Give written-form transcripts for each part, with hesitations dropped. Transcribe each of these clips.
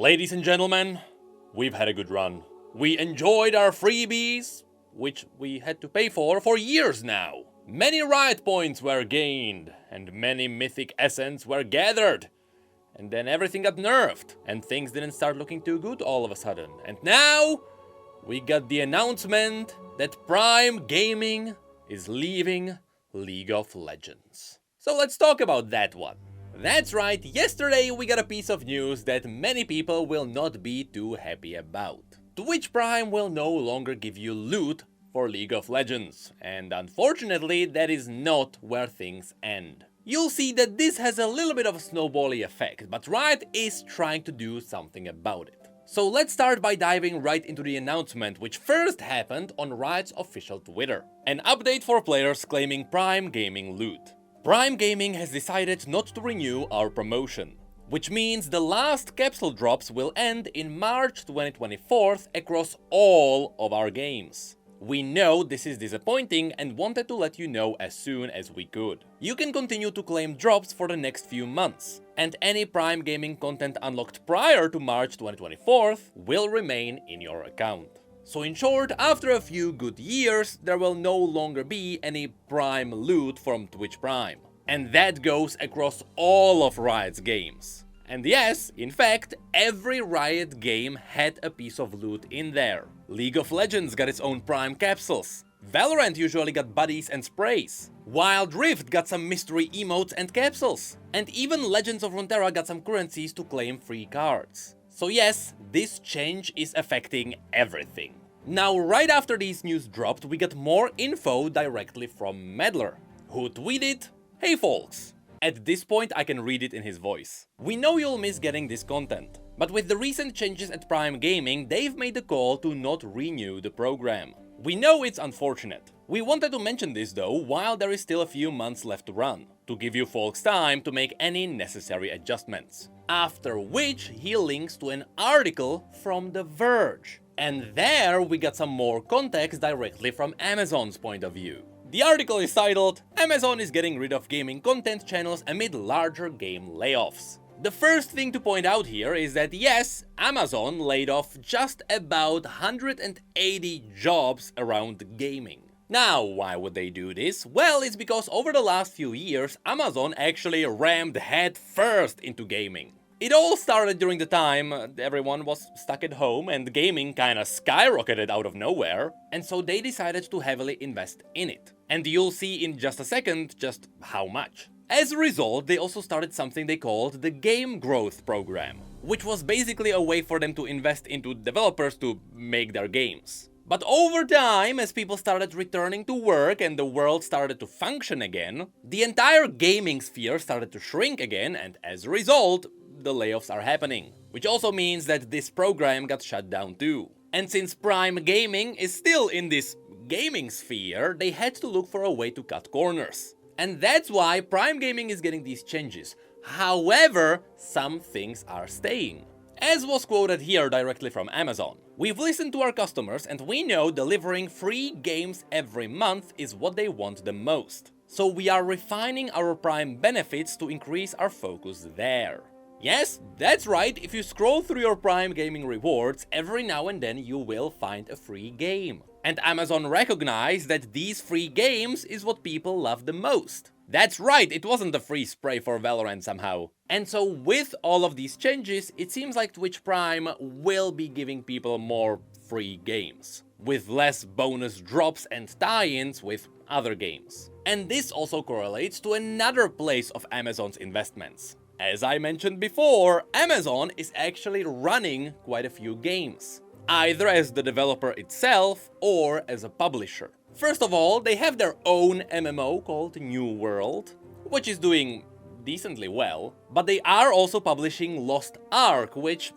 Ladies and gentlemen, we've had a good run. We enjoyed our freebies, which we had to pay for years now. Many Riot points were gained, and many mythic essence were gathered. And then everything got nerfed, and things didn't start looking too good all of a sudden. And now, we got the announcement that Prime Gaming is leaving League of Legends. So let's talk about that one. That's right, yesterday we got a piece of news that many people will not be too happy about. Twitch Prime will no longer give you loot for League of Legends, and unfortunately that is not where things end. You'll see that this has a little bit of a snowbally effect, but Riot is trying to do something about it. So let's start by diving right into the announcement, which first happened on Riot's official Twitter. An update for players claiming Prime Gaming loot. Prime Gaming has decided not to renew our promotion, which means the last capsule drops will end in March 2024 across all of our games. We know this is disappointing and wanted to let you know as soon as we could. You can continue to claim drops for the next few months, and any Prime Gaming content unlocked prior to March 2024 will remain in your account. So in short, after a few good years, there will no longer be any Prime loot from Twitch Prime. And that goes across all of Riot's games. And yes, in fact, every Riot game had a piece of loot in there. League of Legends got its own Prime capsules. Valorant usually got buddies and sprays. Wild Rift got some mystery emotes and capsules. And even Legends of Runeterra got some currencies to claim free cards. So yes, this change is affecting everything. Now, right after these news dropped, we got more info directly from Meddler, who tweeted, "Hey folks." At this point, I can read it in his voice. "We know you'll miss getting this content, but with the recent changes at Prime Gaming, they've made the call to not renew the program. We know it's unfortunate. We wanted to mention this though, while there is still a few months left to run, to give you folks time to make any necessary adjustments." After which he links to an article from TheVerge. And there we got some more context directly from Amazon's point of view. The article is titled, "Amazon is getting rid of gaming content channels amid larger game layoffs." The first thing to point out here is that yes, Amazon laid off just about 180 jobs around gaming. Now, why would they do this? Well, it's because over the last few years, Amazon actually rammed head first into gaming. It all started during the time everyone was stuck at home and gaming kinda skyrocketed out of nowhere, and so they decided to heavily invest in it. And you'll see in just a second just how much. As a result, they also started something they called the Game Growth Program, which was basically a way for them to invest into developers to make their games. But over time, as people started returning to work and the world started to function again, the entire gaming sphere started to shrink again, and as a result, the layoffs are happening. Which also means that this program got shut down too. And since Prime Gaming is still in this gaming sphere, they had to look for a way to cut corners. And that's why Prime Gaming is getting these changes. However, some things are staying. As was quoted here directly from Amazon, "We've listened to our customers and we know delivering free games every month is what they want the most. So we are refining our Prime benefits to increase our focus there." Yes, that's right, if you scroll through your Prime Gaming rewards, every now and then you will find a free game. And Amazon recognized that these free games is what people love the most. That's right, it wasn't a free spray for Valorant somehow. And so with all of these changes, it seems like Twitch Prime will be giving people more free games, with less bonus drops and tie-ins with other games. And this also correlates to another place of Amazon's investments. As I mentioned before, Amazon is actually running quite a few games, either as the developer itself or as a publisher. First of all, they have their own MMO called New World, which is doing decently well, but they are also publishing Lost Ark, which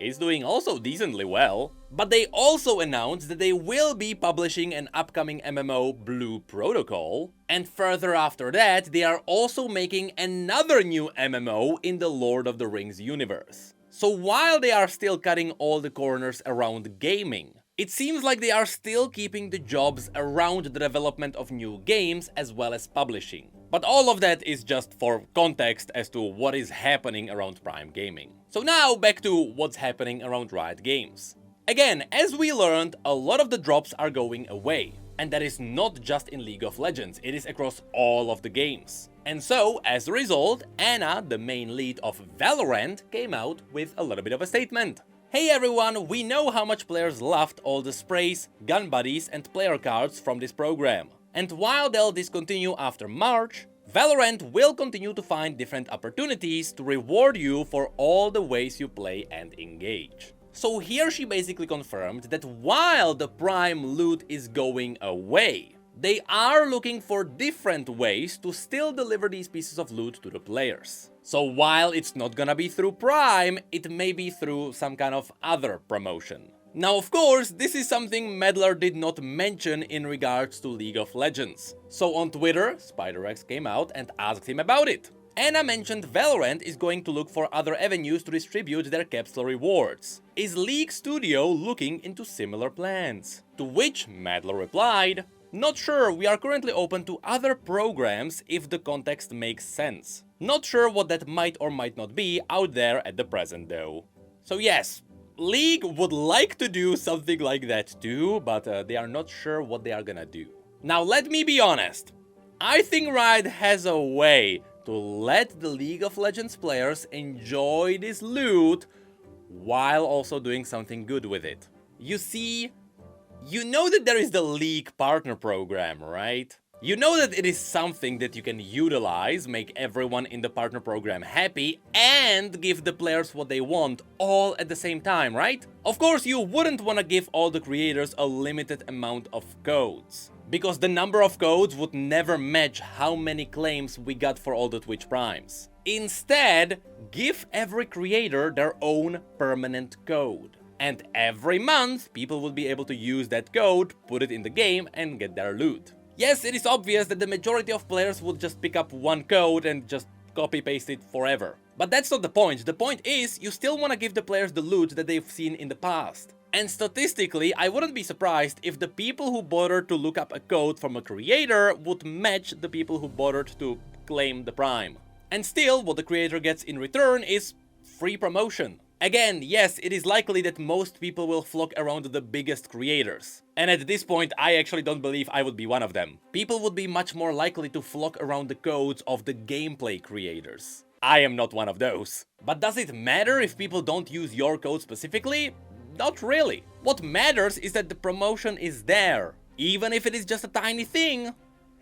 is doing also decently well. But they also announced that they will be publishing an upcoming MMO, Blue Protocol, and further after that, they are also making another new MMO in the Lord of the Rings universe. So while they are still cutting all the corners around gaming, it seems like they are still keeping the jobs around the development of new games as well as publishing. But all of that is just for context as to what is happening around Prime Gaming. So now back to what's happening around Riot Games. Again, as we learned, a lot of the drops are going away. And that is not just in League of Legends, it is across all of the games. And so, as a result, Anna, the main lead of Valorant, came out with a little bit of a statement. Hey everyone, we know how much players loved all the sprays, gun buddies and player cards from this program. And while they'll discontinue after March, Valorant will continue to find different opportunities to reward you for all the ways you play and engage. So here she basically confirmed that while the Prime loot is going away, they are looking for different ways to still deliver these pieces of loot to the players. So while it's not gonna be through Prime, it may be through some kind of other promotion. Now of course, this is something Medler did not mention in regards to League of Legends. So on Twitter, SpiderX came out and asked him about it. Anna mentioned Valorant is going to look for other avenues to distribute their capsule rewards. Is League Studio looking into similar plans? To which Madler replied, "Not sure, we are currently open to other programs if the context makes sense. Not sure what that might or might not be out there at the present though." So yes, League would like to do something like that too, but they are not sure what they are gonna do. Now let me be honest, I think Riot has a way to let the League of Legends players enjoy this loot while also doing something good with it. You see, you know that there is the League Partner Program, right? You know that it is something that you can utilize, make everyone in the partner program happy, and give the players what they want all at the same time, right? Of course, you wouldn't want to give all the creators a limited amount of codes, because the number of codes would never match how many claims we got for all the Twitch Primes. Instead, give every creator their own permanent code. And every month, people will be able to use that code, put it in the game, and get their loot. Yes, it is obvious that the majority of players will just pick up one code and just copy-paste it forever. But that's not the point. The point is, you still want to give the players the loot that they've seen in the past. And statistically, I wouldn't be surprised if the people who bothered to look up a code from a creator would match the people who bothered to claim the Prime. And still, what the creator gets in return is free promotion. Again, yes, it is likely that most people will flock around the biggest creators. And at this point, I actually don't believe I would be one of them. People would be much more likely to flock around the codes of the gameplay creators. I am not one of those. But does it matter if people don't use your code specifically? Not really. What matters is that the promotion is there. Even if it is just a tiny thing,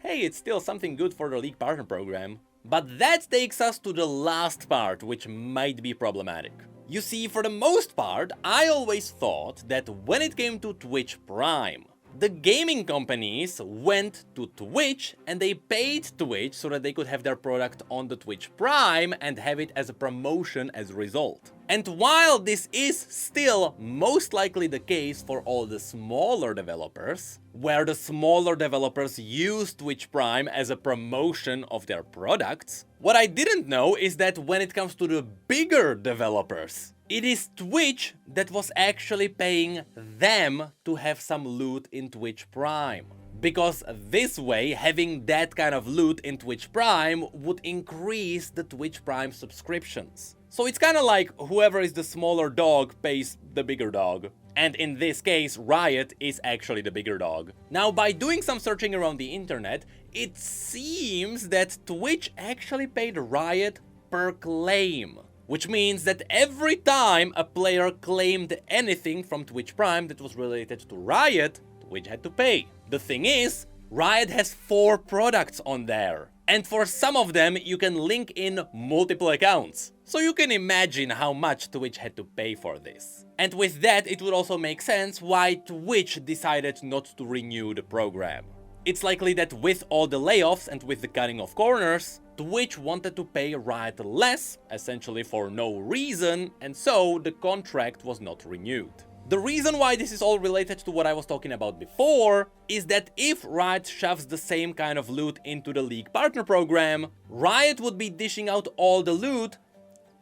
hey, it's still something good for the League Partner Program. But that takes us to the last part, which might be problematic. You see, for the most part, I always thought that when it came to Twitch Prime, the gaming companies went to Twitch and they paid Twitch so that they could have their product on the Twitch Prime and have it as a promotion as a result. And while this is still most likely the case for all the smaller developers, where the smaller developers use Twitch Prime as a promotion of their products, what I didn't know is that when it comes to the bigger developers, it is Twitch that was actually paying them to have some loot in Twitch Prime. Because this way, having that kind of loot in Twitch Prime would increase the Twitch Prime subscriptions. So it's kind of like whoever is the smaller dog pays the bigger dog. And in this case, Riot is actually the bigger dog. Now, by doing some searching around the internet, it seems that Twitch actually paid Riot per claim. Which means that every time a player claimed anything from Twitch Prime that was related to Riot, Twitch had to pay. The thing is, Riot has 4 products on there. And for some of them, you can link in multiple accounts. So you can imagine how much Twitch had to pay for this. And with that, it would also make sense why Twitch decided not to renew the program. It's likely that with all the layoffs and with the cutting of corners, Twitch wanted to pay Riot less, essentially for no reason, and so the contract was not renewed. The reason why this is all related to what I was talking about before is that if Riot shoves the same kind of loot into the League Partner Program, Riot would be dishing out all the loot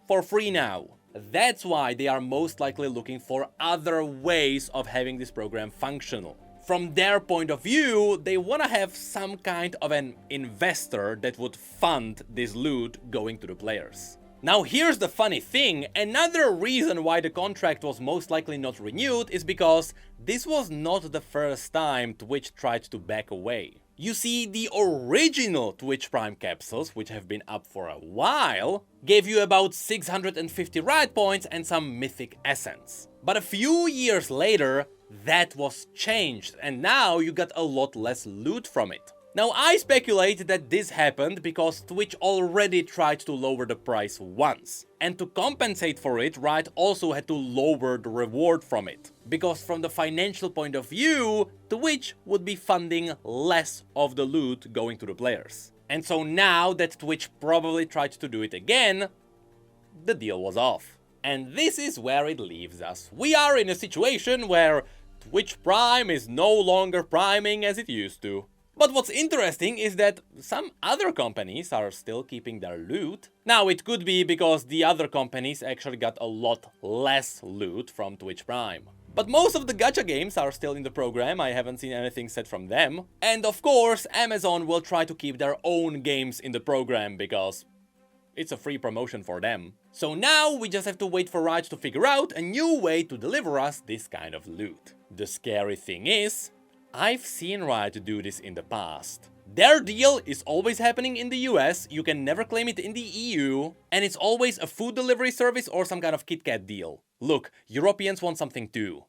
for free now. That's why they are most likely looking for other ways of having this program functional. From their point of view, they want to have some kind of an investor that would fund this loot going to the players. Now here's the funny thing, another reason why the contract was most likely not renewed is because this was not the first time Twitch tried to back away. You see, the original Twitch Prime capsules, which have been up for a while, gave you about 650 Riot points and some mythic essence. But a few years later, that was changed, and now you got a lot less loot from it. Now, I speculate that this happened because Twitch already tried to lower the price once. And to compensate for it, Riot also had to lower the reward from it. Because from the financial point of view, Twitch would be funding less of the loot going to the players. And so now that Twitch probably tried to do it again, the deal was off. And this is where it leaves us. We are in a situation where Twitch Prime is no longer priming as it used to. But what's interesting is that some other companies are still keeping their loot. Now, it could be because the other companies actually got a lot less loot from Twitch Prime. But most of the gacha games are still in the program, I haven't seen anything said from them. And of course, Amazon will try to keep their own games in the program because it's a free promotion for them. So now we just have to wait for Riot to figure out a new way to deliver us this kind of loot. The scary thing is, I've seen Riot do this in the past. Their deal is always happening in the US, you can never claim it in the EU, and it's always a food delivery service or some kind of KitKat deal. Look, Europeans want something too.